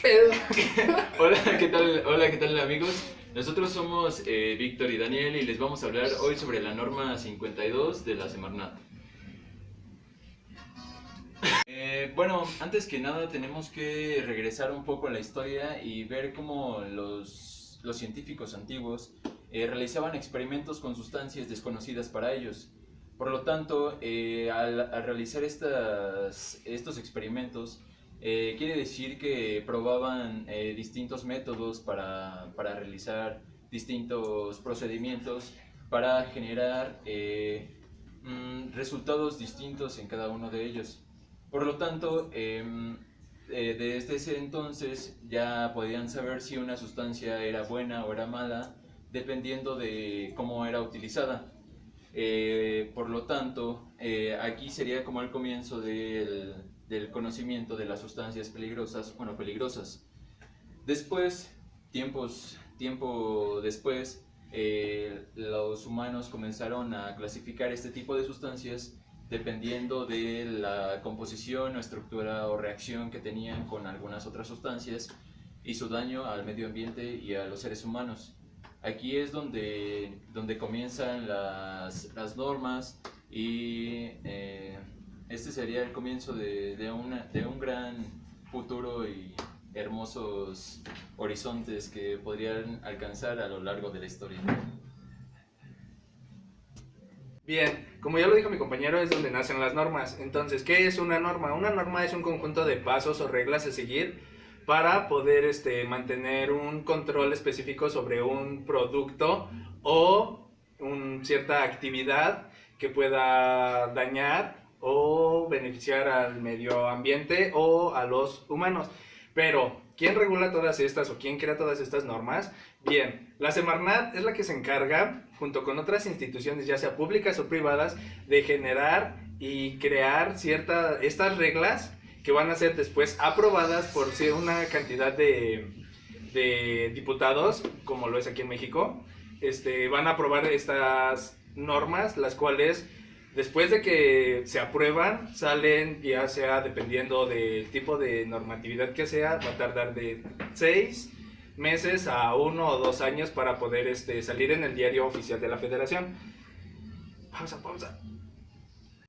pedo? Hola, ¿qué tal amigos? Nosotros somos Víctor y Daniel y les vamos a hablar hoy sobre la norma 52 de la Semarnat. Bueno, antes que nada tenemos que regresar un poco a la historia y ver cómo los científicos antiguos realizaban experimentos con sustancias desconocidas para ellos. Por lo tanto, al realizar estos experimentos, quiere decir que probaban distintos métodos para realizar distintos procedimientos para generar resultados distintos en cada uno de ellos. Por lo tanto, desde ese entonces ya podían saber si una sustancia era buena o era mala, dependiendo de cómo era utilizada. Por lo tanto, aquí sería como el comienzo del conocimiento de las sustancias peligrosas, bueno, peligrosas. Después, tiempo después, los humanos comenzaron a clasificar este tipo de sustancias dependiendo de la composición o estructura o reacción que tenían con algunas otras sustancias y su daño al medio ambiente y a los seres humanos. Aquí es donde comienzan las normas y este sería el comienzo de un gran futuro y hermosos horizontes que podrían alcanzar a lo largo de la historia. Bien, como ya lo dijo mi compañero, es donde nacen las normas. Entonces, ¿qué es una norma? Una norma es un conjunto de pasos o reglas a seguir para poder mantener un control específico sobre un producto o cierta actividad que pueda dañar o beneficiar al medio ambiente o a los humanos. Pero, ¿quién regula todas estas o quién crea todas estas normas? Bien, la Semarnat es la que se encarga, junto con otras instituciones, ya sea públicas o privadas, de generar y crear estas reglas que van a ser después aprobadas por una cantidad de diputados, como lo es aquí en México. Van a aprobar estas normas, las cuales después de que se aprueban, salen ya sea dependiendo del tipo de normatividad que sea, va a tardar de 6 meses a 1 o 2 años para poder salir en el diario oficial de la Federación. Pausa.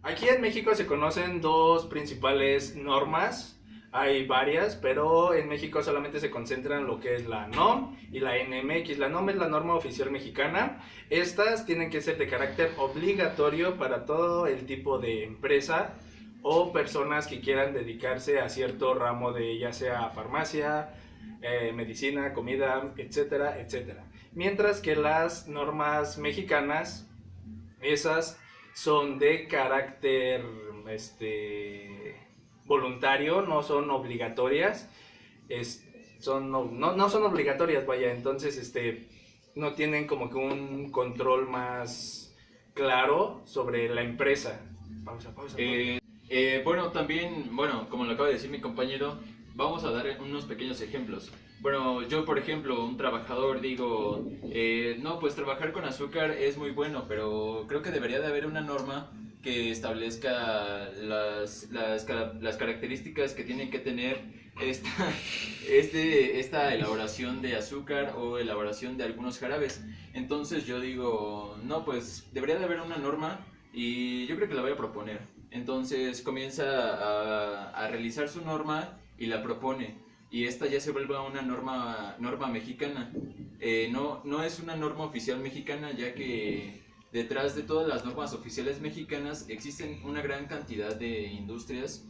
Aquí en México se conocen dos principales normas. Hay varias, pero en México solamente se concentran lo que es la NOM y la NMX. La NOM es la norma oficial mexicana. Estas tienen que ser de carácter obligatorio para todo el tipo de empresa o personas que quieran dedicarse a cierto ramo de ya sea farmacia, medicina, comida, etcétera, etcétera. Mientras que las normas mexicanas, esas son de carácter voluntario, no son obligatorias. No son obligatorias, vaya, entonces no tienen como que un control más claro sobre la empresa. Pausa. Bueno, también, bueno, como lo acaba de decir mi compañero, vamos a dar unos pequeños ejemplos. Bueno, yo por ejemplo, un trabajador, digo, no, pues trabajar con azúcar es muy bueno, pero creo que debería de haber una norma que establezca las características que tienen que tener esta, esta elaboración de azúcar o elaboración de algunos jarabes. Entonces yo digo, no, pues debería de haber una norma y yo creo que la voy a proponer. Entonces comienza a realizar su norma y la propone. Y esta ya se vuelve una norma mexicana. No es una norma oficial mexicana, ya que detrás de todas las normas oficiales mexicanas existen una gran cantidad de industrias,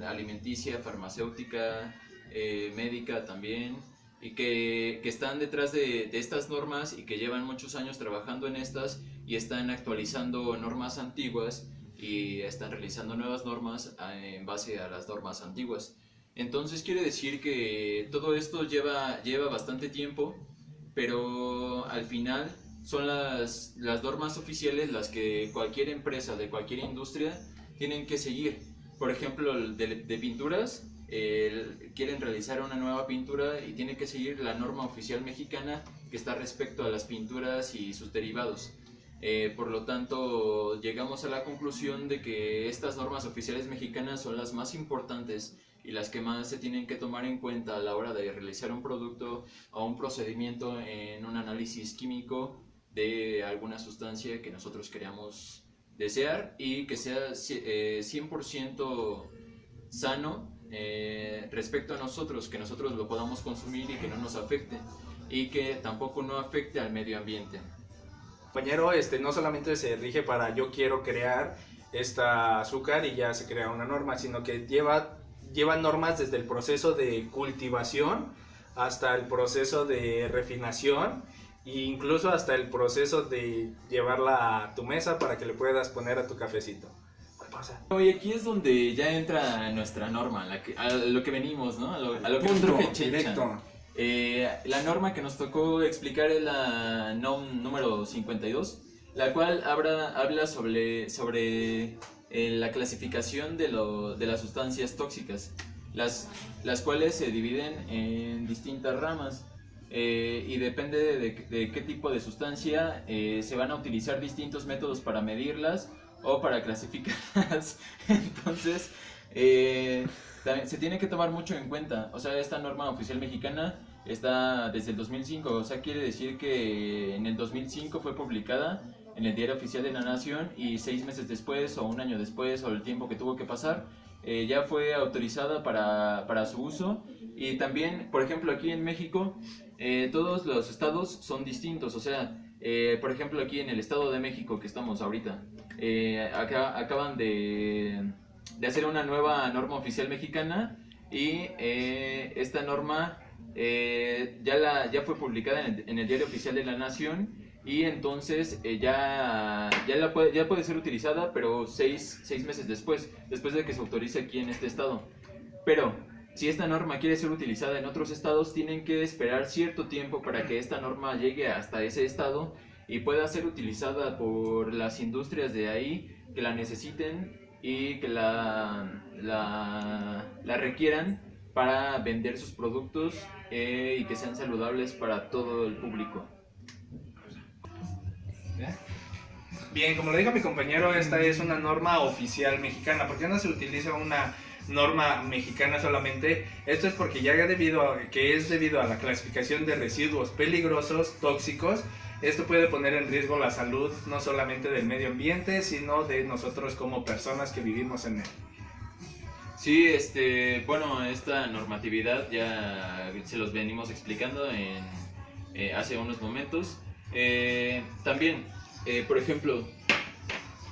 alimenticia, farmacéutica, médica también, y que están detrás de estas normas y que llevan muchos años trabajando en estas y están actualizando normas antiguas y están realizando nuevas normas en base a las normas antiguas. Entonces quiere decir que todo esto lleva bastante tiempo, pero al final son las normas oficiales las que cualquier empresa de cualquier industria tienen que seguir. Por ejemplo, de pinturas, quieren realizar una nueva pintura y tienen que seguir la norma oficial mexicana que está respecto a las pinturas y sus derivados. Por lo tanto, llegamos a la conclusión de que estas normas oficiales mexicanas son las más importantes y las que más se tienen que tomar en cuenta a la hora de realizar un producto o un procedimiento en un análisis químico de alguna sustancia que nosotros queríamos desear y que sea 100% sano respecto a nosotros, que nosotros lo podamos consumir y que no nos afecte y que tampoco no afecte al medio ambiente. Compañero, no solamente se rige para yo quiero crear esta azúcar y ya se crea una norma, sino que lleva normas desde el proceso de cultivación hasta el proceso de refinación e incluso hasta el proceso de llevarla a tu mesa para que le puedas poner a tu cafecito. ¿Qué pasa? Y aquí es donde ya entra nuestra norma, a lo que venimos, ¿no? A lo que nos traje Chencha. Directo. La norma que nos tocó explicar es la NOM número 52, la cual habla sobre la clasificación de las sustancias tóxicas, las cuales se dividen en distintas ramas. Y depende de qué tipo de sustancia se van a utilizar distintos métodos para medirlas o para clasificarlas. Entonces también se tiene que tomar mucho en cuenta. O sea, esta norma oficial mexicana está desde el 2005, o sea, quiere decir que en el 2005 fue publicada en el Diario Oficial de la Nación y 6 meses después o un año después o el tiempo que tuvo que pasar ya fue autorizada para su uso. Y también, por ejemplo, aquí en México todos los estados son distintos, o sea, por ejemplo, aquí en el Estado de México que estamos ahorita, acaban de hacer una nueva norma oficial mexicana y esta norma ya fue publicada en el Diario Oficial de la Nación y entonces ya puede ser utilizada, pero 6 meses después de que se autorice aquí en este estado. Pero si esta norma quiere ser utilizada en otros estados, tienen que esperar cierto tiempo para que esta norma llegue hasta ese estado y pueda ser utilizada por las industrias de ahí que la necesiten y que la requieran para vender sus productos y que sean saludables para todo el público. Bien, como lo dijo mi compañero, esta es una norma oficial mexicana. ¿Por qué no se utiliza una norma mexicana solamente? Esto es porque ya debido a la clasificación de residuos peligrosos, tóxicos, esto puede poner en riesgo la salud no solamente del medio ambiente, sino de nosotros como personas que vivimos en él. Sí, bueno, esta normatividad ya se los venimos explicando hace unos momentos. También, por ejemplo,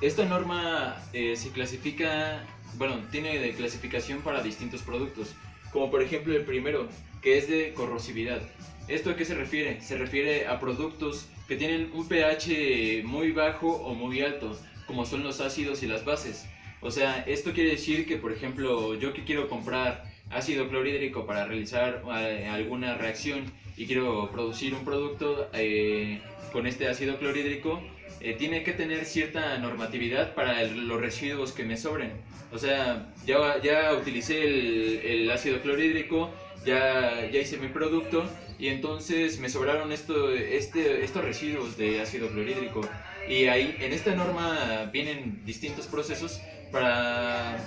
esta norma se clasifica, bueno, tiene de clasificación para distintos productos, como por ejemplo el primero, que es de corrosividad. ¿Esto a qué se refiere? Se refiere a productos que tienen un pH muy bajo o muy alto, como son los ácidos y las bases. O sea, esto quiere decir que, por ejemplo, yo que quiero comprar ácido clorhídrico para realizar alguna reacción y quiero producir un producto con este ácido clorhídrico, tiene que tener cierta normatividad para los residuos que me sobren. O sea, ya utilicé el ácido clorhídrico, ya hice mi producto y entonces me sobraron estos residuos de ácido clorhídrico. Y ahí, en esta norma vienen distintos procesos para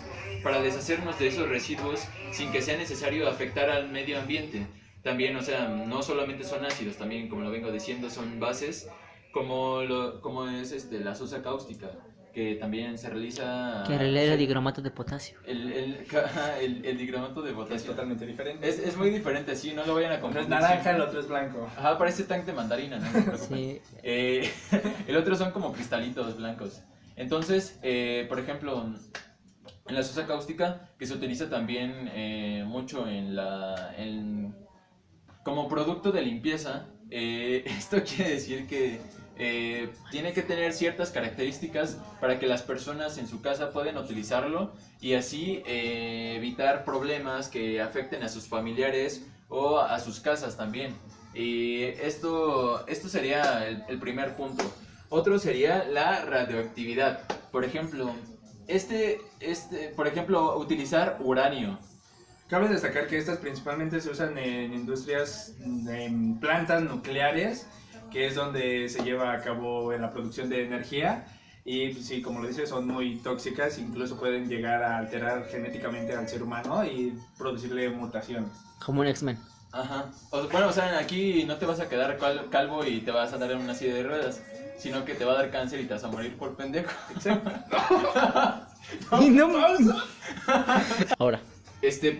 deshacernos de esos residuos sin que sea necesario afectar al medio ambiente. También, o sea, no solamente son ácidos, también, como lo vengo diciendo, son bases, como es la sosa cáustica, que también se realiza... Que releva digramato de potasio. El digramato de Es potasio. totalmente diferente. Es muy diferente, sí, no lo vayan a Uno confundir. es naranja, el otro es blanco. Ajá, parece tanque de mandarina, ¿no? Sí. El otro son como cristalitos blancos. Entonces, por ejemplo, en la sosa cáustica, que se utiliza también mucho como producto de limpieza, esto quiere decir que tiene que tener ciertas características para que las personas en su casa puedan utilizarlo y así evitar problemas que afecten a sus familiares o a sus casas también. Y esto sería el primer punto. Otro sería la radioactividad. Por ejemplo, por ejemplo, utilizar uranio. Cabe destacar que estas principalmente se usan en industrias, en plantas nucleares, que es donde se lleva a cabo la producción de energía. y pues, sí, como lo dices, son muy tóxicas, incluso pueden llegar a alterar genéticamente al ser humano y producirle mutaciones. Como un X-Men. Ajá. Bueno, o sea, aquí no te vas a quedar calvo y te vas a dar en una silla de ruedas, sino que te va a dar cáncer y te vas a morir por pendejo. Exacto. Y no Ahora,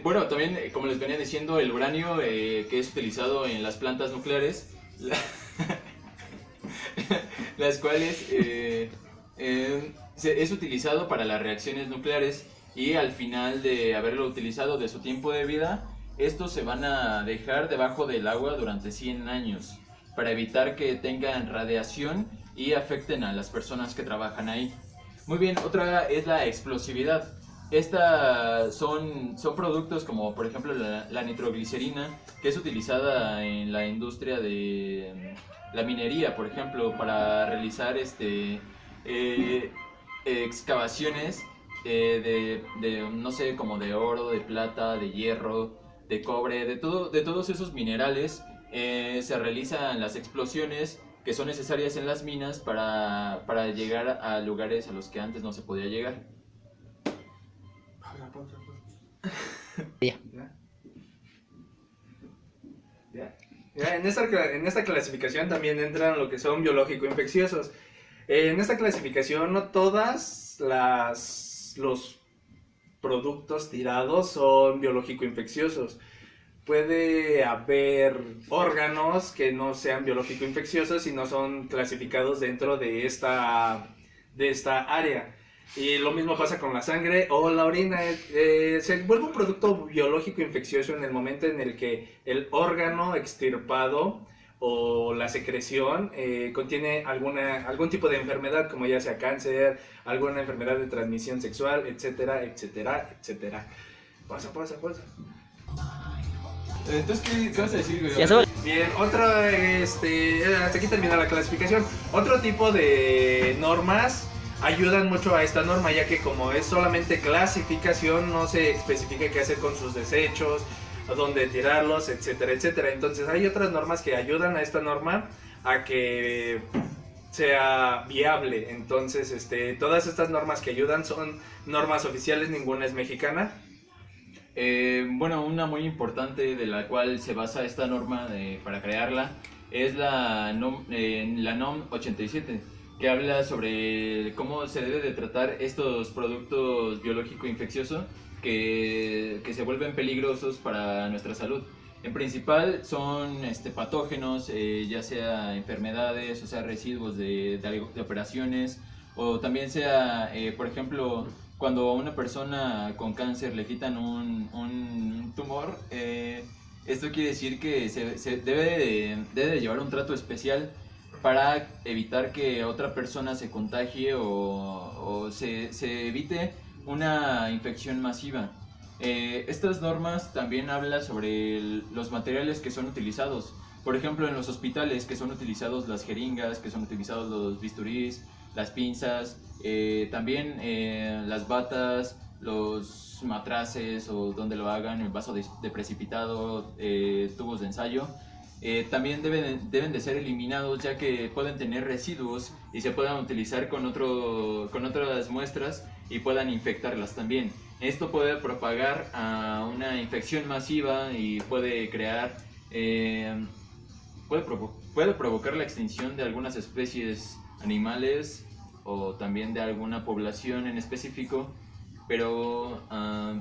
Bueno, también, como les venía diciendo, el uranio que es utilizado en las plantas nucleares, las cuales es utilizado para las reacciones nucleares, y al final de haberlo utilizado de su tiempo de vida, estos se van a dejar debajo del agua durante 100 años para evitar que tengan radiación y afecten a las personas que trabajan ahí. Muy bien, otra es la explosividad. Son productos como por ejemplo la nitroglicerina, que es utilizada en la industria de la minería, por ejemplo, para realizar excavaciones no sé, como de oro, de plata, de hierro, de cobre, de todos esos minerales. Se realizan las explosiones que son necesarias en las minas para llegar a lugares a los que antes no se podía llegar. ya. Ya, en esta clasificación también entran lo que son biológico-infecciosos. En esta clasificación no todas los productos tirados son biológico-infecciosos. Puede haber órganos que no sean biológico-infecciosos y no son clasificados dentro de esta área. Y lo mismo pasa con la sangre o la orina. Se vuelve un producto biológico infeccioso en el momento en el que el órgano extirpado o la secreción contiene algún tipo de enfermedad, como ya sea cáncer, alguna enfermedad de transmisión sexual, etcétera, etcétera, etcétera. Pasa. Entonces, ¿qué vas a decir, güey? Ya sabes. Bien, hasta aquí termina la clasificación. Otro tipo de normas ayudan mucho a esta norma, ya que como es solamente clasificación, no se especifica qué hacer con sus desechos, dónde tirarlos, etcétera, etcétera. Entonces hay otras normas que ayudan a esta norma a que sea viable. Entonces, todas estas normas que ayudan son normas oficiales, ninguna es mexicana. Bueno, una muy importante de la cual se basa esta norma para crearla es la NOM 87, que habla sobre cómo se debe de tratar estos productos biológico-infecciosos que se vuelven peligrosos para nuestra salud. En principal son patógenos, ya sea enfermedades, o sea residuos de operaciones, o también sea, por ejemplo, cuando a una persona con cáncer le quitan un tumor, esto quiere decir que se debe de llevar un trato especial para evitar que otra persona se contagie o se evite una infección masiva. Estas normas también hablan sobre los materiales que son utilizados. Por ejemplo, en los hospitales que son utilizados las jeringas, que son utilizados los bisturís, las pinzas, también las batas, los matraces o donde lo hagan, el vaso de precipitado, tubos de ensayo. También deben de ser eliminados, ya que pueden tener residuos y se puedan utilizar con otras muestras y puedan infectarlas también. Esto puede propagar a una infección masiva y puede crear, puede provocar la extinción de algunas especies animales o también de alguna población en específico, pero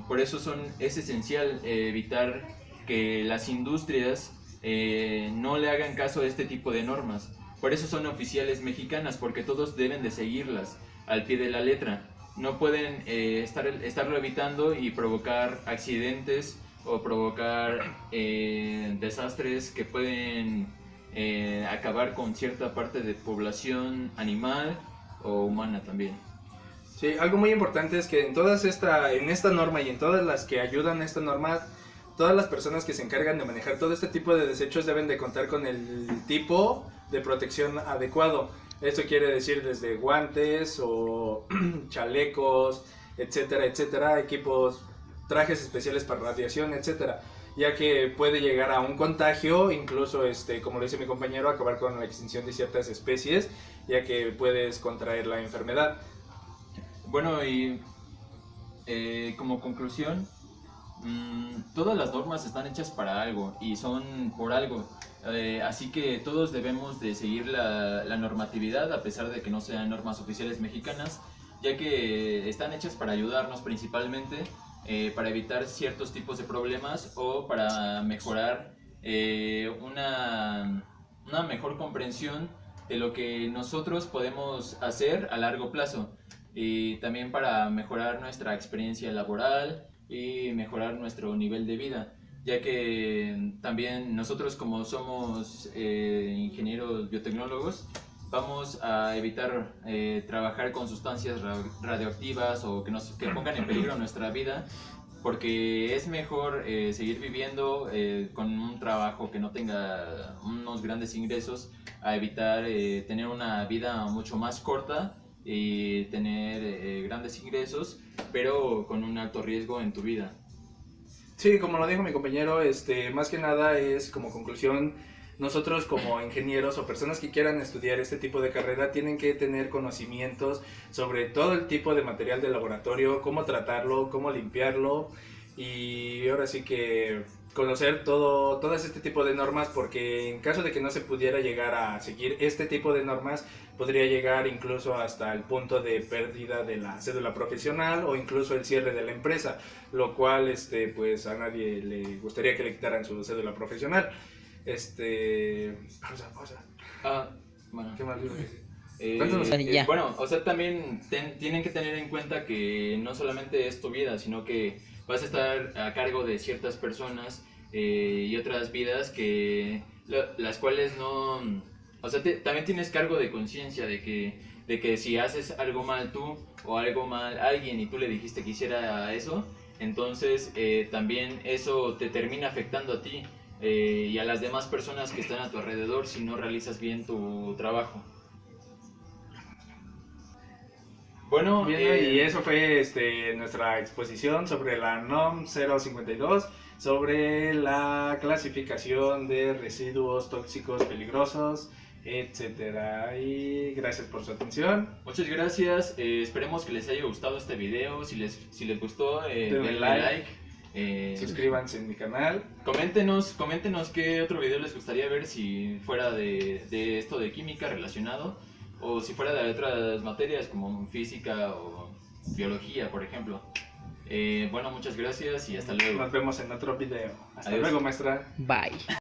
por eso es esencial evitar que las industrias no le hagan caso a este tipo de normas. Por eso son oficiales mexicanas, porque todos deben de seguirlas al pie de la letra. No pueden estarlo evitando y provocar accidentes o provocar desastres que pueden acabar con cierta parte de población animal o humana también. Sí, algo muy importante es que en esta norma y en todas las que ayudan a esta norma, todas las personas que se encargan de manejar todo este tipo de desechos deben de contar con el tipo de protección adecuado. Esto quiere decir desde guantes o chalecos, etcétera, etcétera, equipos, trajes especiales para radiación, etcétera, ya que puede llegar a un contagio, incluso como lo dice mi compañero, acabar con la extinción de ciertas especies ya que puedes contraer la enfermedad. Bueno, y como conclusión, todas las normas están hechas para algo y son por algo. Así que todos debemos de seguir la normatividad a pesar de que no sean normas oficiales mexicanas, ya que están hechas para ayudarnos principalmente, para evitar ciertos tipos de problemas o para mejorar una mejor comprensión de lo que nosotros podemos hacer a largo plazo, y también para mejorar nuestra experiencia laboral y mejorar nuestro nivel de vida, ya que también nosotros, como somos ingenieros biotecnólogos, vamos a evitar trabajar con sustancias radioactivas o que pongan en peligro nuestra vida, porque es mejor seguir viviendo con un trabajo que no tenga unos grandes ingresos, a evitar tener una vida mucho más corta y tener grandes ingresos, pero con un alto riesgo en tu vida. Sí, como lo dijo mi compañero, más que nada es como conclusión, nosotros como ingenieros o personas que quieran estudiar este tipo de carrera tienen que tener conocimientos sobre todo el tipo de material de laboratorio, cómo tratarlo, cómo limpiarlo, y ahora sí que conocer todo este tipo de normas, porque en caso de que no se pudiera llegar a seguir este tipo de normas, podría llegar incluso hasta el punto de pérdida de la cédula profesional o incluso el cierre de la empresa, lo cual pues a nadie le gustaría que le quitaran su cédula profesional. Pausa. Ah, bueno. ¿Qué más digo que sí? Ya. Bueno, o sea, también tienen que tener en cuenta que no solamente es tu vida, sino que vas a estar a cargo de ciertas personas y otras vidas las cuales no... O sea, también tienes cargo de conciencia de que si haces algo mal tú o algo mal alguien y tú le dijiste que hiciera eso, entonces también eso te termina afectando a ti y a las demás personas que están a tu alrededor si no realizas bien tu trabajo. Bueno, Bien, y eso fue nuestra exposición sobre la NOM 052, sobre la clasificación de residuos tóxicos peligrosos, etcétera. Y gracias por su atención. muchas gracias. Esperemos que les haya gustado este video. Si les gustó, Denle denle like. like. Suscríbanse en mi canal. Coméntenos qué otro video les gustaría ver, si fuera de esto de química relacionado, o si fuera de otras materias como física o biología, por ejemplo. Bueno, muchas gracias y hasta luego. Nos vemos en otro video. Hasta Adiós. luego, maestra. Bye.